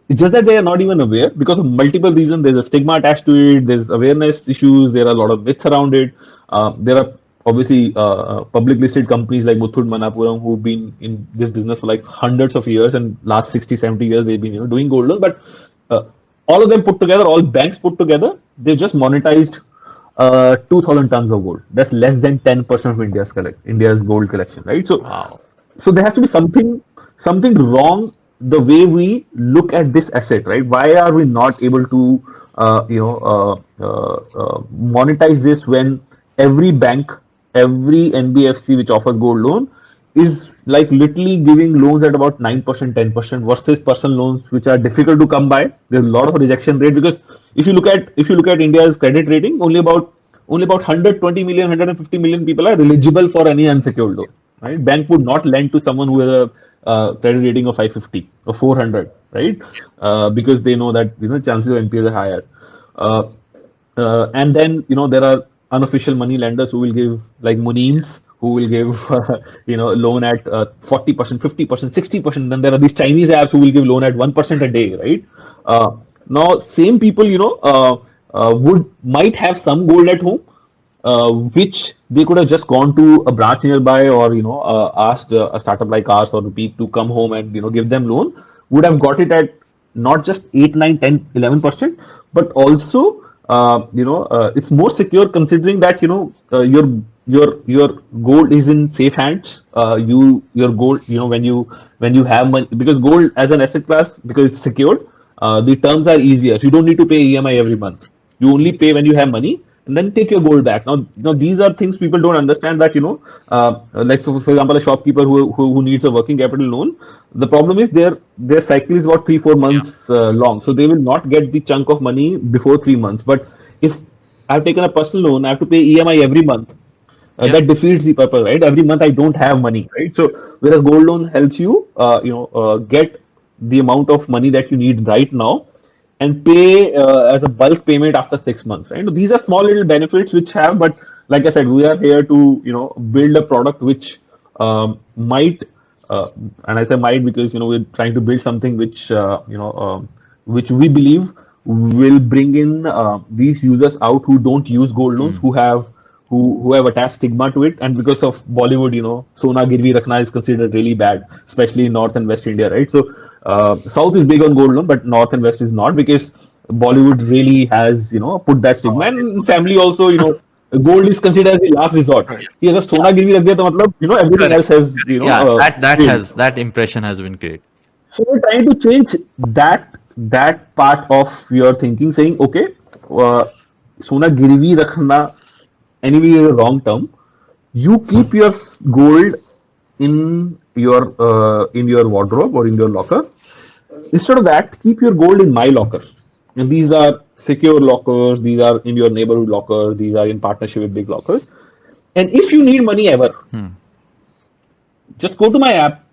It's just that they are not even aware because of multiple reasons. There's a stigma attached to it. There's awareness issues. There are a lot of myths around it. There are obviously public listed companies like Muthoot Manapuram who've been in this business for like hundreds of years, and last 60, 70 years they've been doing gold loans. But uh, all of them put together, all banks put together, they've just monetized 2,000 tons of gold. That's less than 10% of India's gold collection, right? So Wow. there has to be something wrong the way we look at this asset, right? Why are we not able to monetize this when every bank, every NBFC which offers gold loan is like literally giving loans at about 9%, 10% versus personal loans which are difficult to come by. There's a lot of rejection rate because if you look at India's credit rating, only about 120 million, 150 million people are eligible for any unsecured loan. Right? Bank would not lend to someone who has a credit rating of 550 or 400, right? Because they know that chances of NPAs are higher. Uh, and then there are unofficial money lenders who will give, like Muneems, who will give loan at 40%, 50%, 60%. Then there are these Chinese apps who will give loan at 1% a day, right? Now same people would might have some gold at home, which they could have just gone to a branch nearby, or asked a startup like ours or Repeat to come home and give them loan, would have got it at not just 8, 9, 10, 11%, but also it's more secure considering that your gold is in safe hands. Your gold, when you have money, because gold as an asset class, because it's secured, the terms are easier, so you don't need to pay EMI every month. You only pay when you have money, and then take your gold back. Now these are things people don't understand, that like for example, a shopkeeper who needs a working capital loan. The problem is their cycle is about 3-4 months long, so they will not get the chunk of money before 3 months. But if I've taken a personal loan, I have to pay EMI every month. Yeah. That defeats the purpose, right? Every month I don't have money, right? So whereas gold loan helps you, get the amount of money that you need right now, and pay as a bulk payment after 6 months, right? These are small little benefits which have, but like I said, we are here to build a product which might, and I say might because we're trying to build something which we believe will bring in these users out who don't use gold loans, who have attached stigma to it, and because of Bollywood, Sona Girvi Rakhna is considered really bad, especially in North and West India, right? So South is big on gold loan, but North and West is not, because Bollywood really has put that stigma, and family also, gold is considered as the last resort. Right. कि अगर सोना गिरवी रख दिया तो मतलब everything else Correct. has Yeah, that failed. has that impression has been great. So we're trying to change that part of your thinking, saying okay, uh, सोना गिरवी रखना anyway is a wrong term. You keep your gold in your wardrobe or in your locker. Instead of that, keep your gold in my lockers. And these are secure lockers. These are in your neighborhood lockers. These are in partnership with big lockers. And if you need money ever, just go to my app,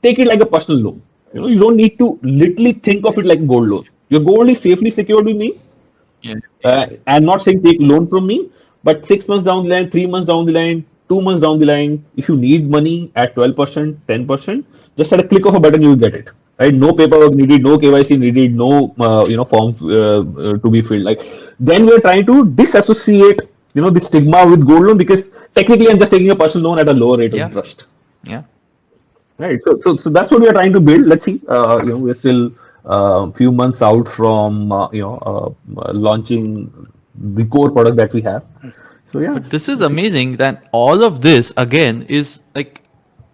take it like a personal loan. You don't need to literally think of it like a gold loan. Your gold is safely secured with me. Yeah. I'm not saying take loan from me, but 6 months down the line, 3 months down the line, 2 months down the line, if you need money at 12%, 10%, just at a click of a button, you will get it. Right? No paperwork needed, no KYC needed, no form to be filled. Like, then we are trying to disassociate the stigma with gold loan, because technically I'm just taking a personal loan at a lower rate of Yeah. interest. Yeah. Right. So that's what we are trying to build. Let's see. We're still few months out from launching the core product that we have. So yeah. But this is amazing that all of this again is like,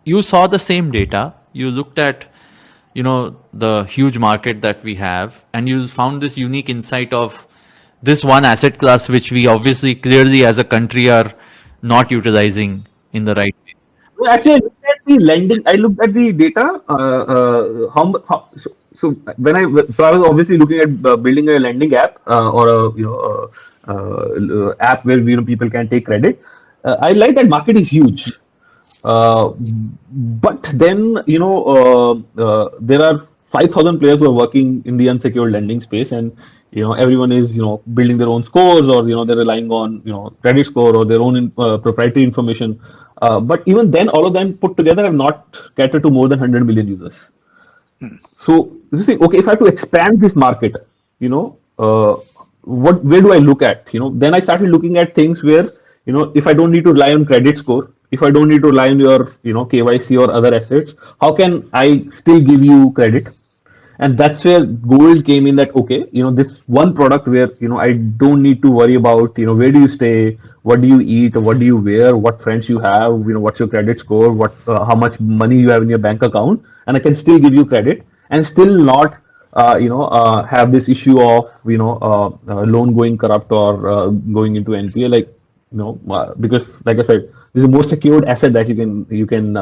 you saw the same data, you looked at the huge market that we have, and you found this unique insight of this one asset class which we obviously clearly as a country are not utilizing in the right way. Well, actually, I looked at the lending. I looked at the data. So when I was obviously looking at building a lending app or a app where people can take credit. I like that market is huge. But then there are 5,000 players who are working in the unsecured lending space, and everyone is building their own scores, or they're relying on credit score or their own proprietary information. But even then, all of them put together have not catered to more than 100 million users. So you see, okay, if I have to expand this market, where do I look at? Then I started looking at things where if I don't need to rely on credit score, if I don't need to rely on your KYC or other assets, how can I still give you credit? And that's where gold came in. That okay, this one product where I don't need to worry about where do you stay, what do you eat, what do you wear, what friends you have, what's your credit score, what how much money you have in your bank account, and I can still give you credit and still not have this issue of loan going corrupt or going into NPA, like because like I said, this is the most secured asset that you can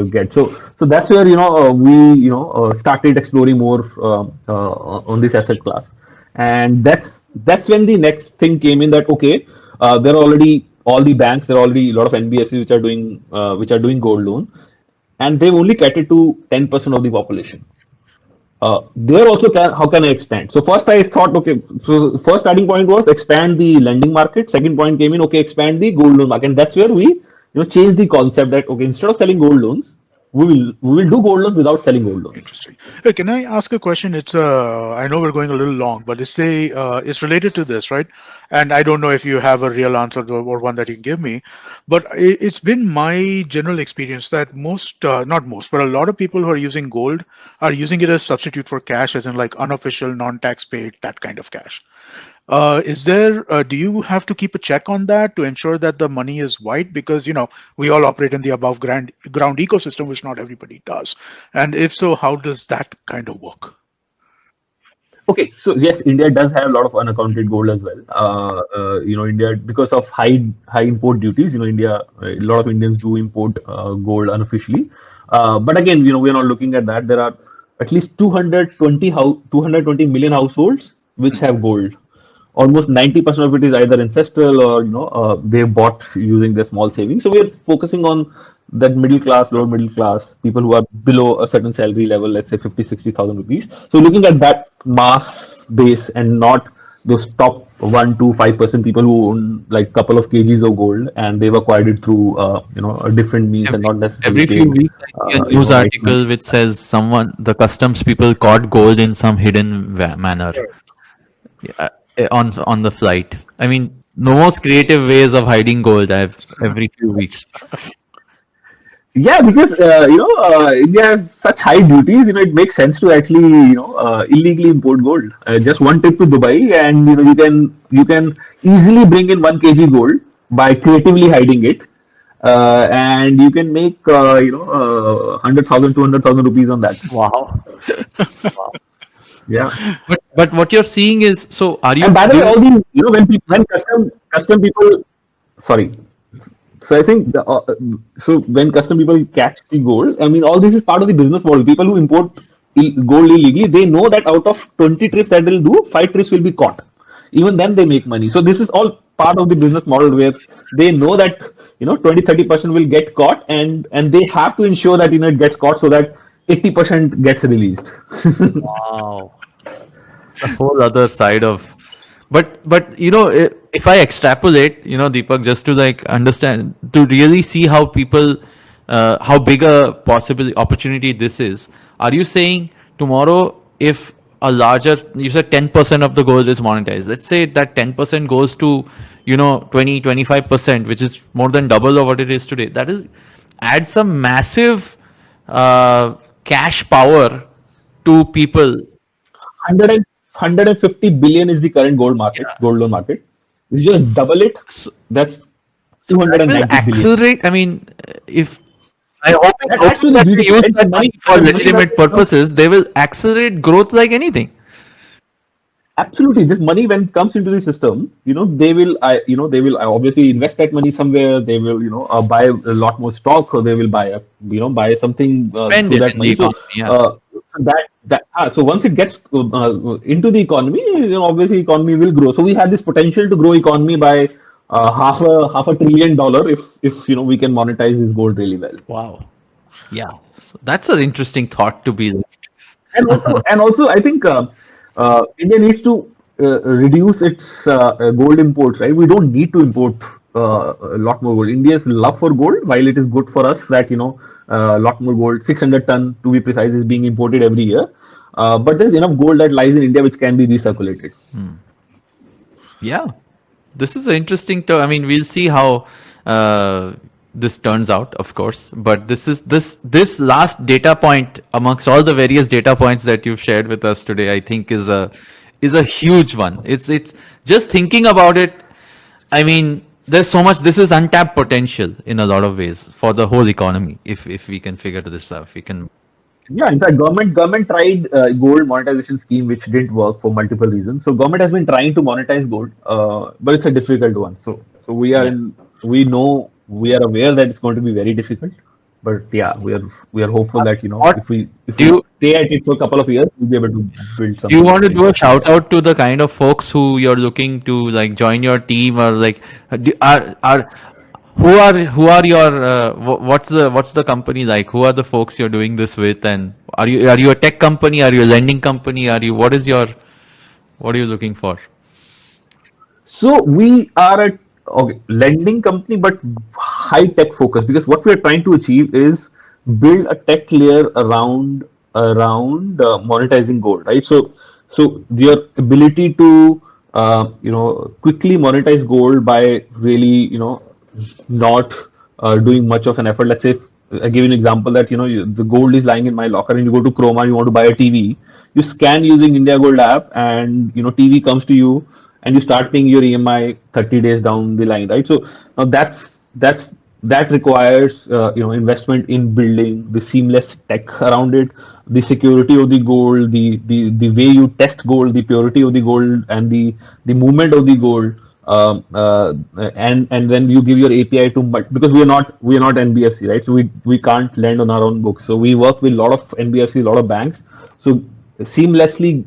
get. So that's where we started exploring more on this asset class, and that's when the next thing came in, that okay, there are already all the banks, there are already a lot of NBFCs which are doing gold loan, and they've only catered to 10% of the population. There also how can I expand? So first I thought, okay, so first starting point was expand the lending market. Second point came in, okay, expand the gold loan market. And that's where we change the concept that okay, instead of selling gold loans, we will do gold loans without selling gold loans. Interesting. Hey, can I ask a question? It's I know we're going a little long, but it's related to this, right? And I don't know if you have a real answer or one that you can give me, but it's been my general experience that not most, but a lot of people who are using gold are using it as substitute for cash, as in like unofficial, non-tax paid, that kind of cash. Do you have to keep a check on that to ensure that the money is white? Because, we all operate in the above ground ecosystem, which not everybody does. And if so, how does that kind of work? Okay, so yes, India does have a lot of unaccounted gold as well. India, because of high import duties, India, a lot of Indians do import gold unofficially. But again, we're not looking at that. There are at least 220 million households which have gold. Almost 90% of it is either ancestral or they bought using their small savings. So we're focusing on that middle class, lower middle class, people who are below a certain salary level, let's say 50,000-60,000 rupees. So looking at that mass base and not those top 1 to 5% people who own like couple of kgs of gold and they've acquired it through a different means and not necessarily Every few weeks, I see a news article which says the customs people caught gold in some hidden manner. Yeah, on the flight. I mean, the most creative ways of hiding gold every few weeks. Yeah, because India has such high duties. It makes sense to actually illegally import gold. Just one trip to Dubai, and you can easily bring in 1 kg gold by creatively hiding it, and you can make 100,000, 200,000 rupees on that. Wow. Wow. Yeah. But what you're seeing is, so are you? And by the way, all the when custom people, sorry. So I think so when custom people catch the gold, I mean, all this is part of the business model. People who import gold illegally, they know that out of 20 trips that they'll do, 5 trips will be caught. Even then they make money. So this is all part of the business model where they know that 20-30% will get caught, and they have to ensure that it gets caught so that 80% gets released. Wow. It's a whole other side of, but if I extrapolate, Deepak, just to like understand, to really see how people, how big a possible opportunity this is, are you saying tomorrow if a larger, you said 10% of the gold is monetized, let's say that 10% goes to 20-25%, which is more than double of what it is today, that is adds some massive cash power to people. 150 billion is the current gold loan market. If you just double it, that's 290 billion. Accelerate. I mean, if I hope actually that they use that money for legitimate purposes, they will accelerate growth like anything. Absolutely, this money when it comes into the system, they will obviously invest that money somewhere. They will, buy a lot more stock, or they will buy buy something Spend through it that in the money. So, economy. Yeah. so once it gets into the economy, obviously economy will grow. So we have this potential to grow economy by half a trillion dollar if we can monetize this gold really well. Wow. Yeah. So that's an interesting thought to be. And also, I think India needs to reduce its gold imports. Right, we don't need to import a lot more gold. India's love for gold, while it is good for us that a lot more gold, 600 ton to be precise, is being imported every year. But there's enough gold that lies in India which can be recirculated. Yeah, this is interesting. To I mean, we'll see how this turns out, of course. But this last data point amongst all the various data points that you've shared with us today, I think is a huge one. It's just thinking about it. I mean, there's so much. This is untapped potential in a lot of ways for the whole economy. If we can figure this out, if we can. Yeah, in fact, government tried gold monetization scheme which didn't work for multiple reasons. So government has been trying to monetize gold, but it's a difficult one. So Yeah. we know, we are aware that it's going to be very difficult. But yeah, we are hopeful that What if do we you stay at it for a couple of years, we'll be able to build Do you something want to do a interesting shout there. out to the kind of folks who you're looking to like join your team, or like are who are your what's the company like? Who are the folks you're doing this with? And are you a tech company? Are you a lending company? Are you what are you looking for? So we are a lending company, but high tech focus, because what we are trying to achieve is build a tech layer around monetizing gold, right? So your ability to quickly monetize gold by really not doing much of an effort. Let's say I give you an example that the gold is lying in my locker and you go to Chroma, you want to buy a TV, you scan using India Gold app, and TV comes to you and you start paying your EMI 30 days down the line, right? So now that requires investment in building the seamless tech around it, the security of the gold, the way you test gold, the purity of the gold, and the movement of the gold. And then you give your API to, because we are not NBFC, right? So we can't lend on our own books. So we work with a lot of NBFC, a lot of banks. So seamlessly,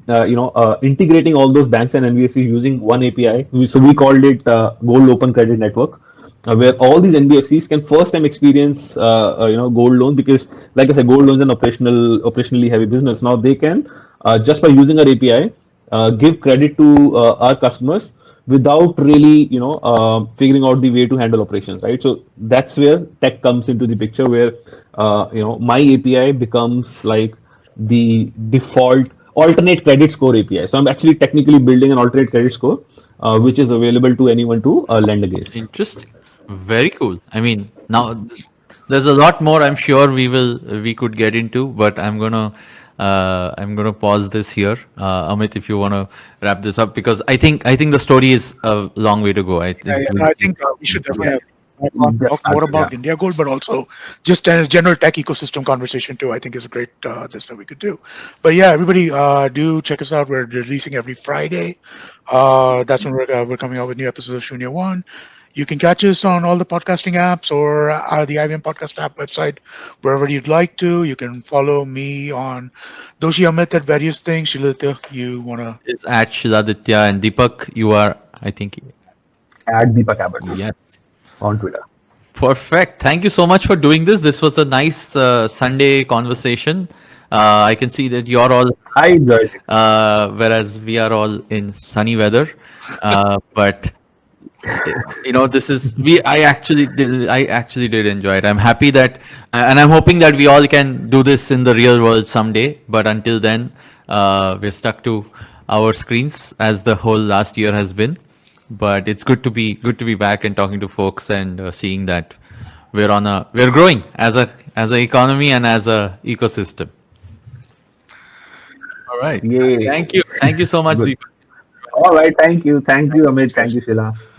integrating all those banks and NBFCs using one API. So we called it Gold Open Credit Network, where all these NBFCs can first time experience gold loan, because like I said, gold loans an operationally heavy business. Now they can just by using our API give credit to our customers without really figuring out the way to handle operations, right? So that's where tech comes into the picture, where my API becomes like the default alternate credit score API. So I'm actually technically building an alternate credit score, which is available to anyone to lend against. Interesting. Very cool. I mean, now there's a lot more I'm sure we could get into, but I'm gonna pause this here. Amit, if you want to wrap this up, because I think the story is a long way to go. I Yeah, think yeah. No, I think we should Yeah, definitely talk more about yeah. India Gold, but also just a general tech ecosystem conversation too. I think is a great this that we could do. But yeah, everybody do check us out. We're releasing every Friday. That's when we're coming out with new episodes of Shunya One. You can catch us on all the podcasting apps or the IBM Podcast app website, wherever you'd like to. You can follow me on Doshi Amit at various things. Shilita, you wanna? it's at Shiladitya and Deepak. You are, I think, At Deepak Abbott yes. on Twitter. Perfect. Thank you so much for doing this. This was a nice Sunday conversation. I can see that you're all, I enjoyed it. whereas we are all in sunny weather. But this is I actually did enjoy it. I'm happy that, and I'm hoping that we all can do this in the real world someday. But until then, we're stuck to our screens as the whole last year has been. But it's good to be back and talking to folks, and seeing that we're growing as a economy and as a ecosystem. All right. Yay. Thank you so much, Good. Deepak. All right. Thank you. Thank you, Amit. Thank Guys. you, Sheila.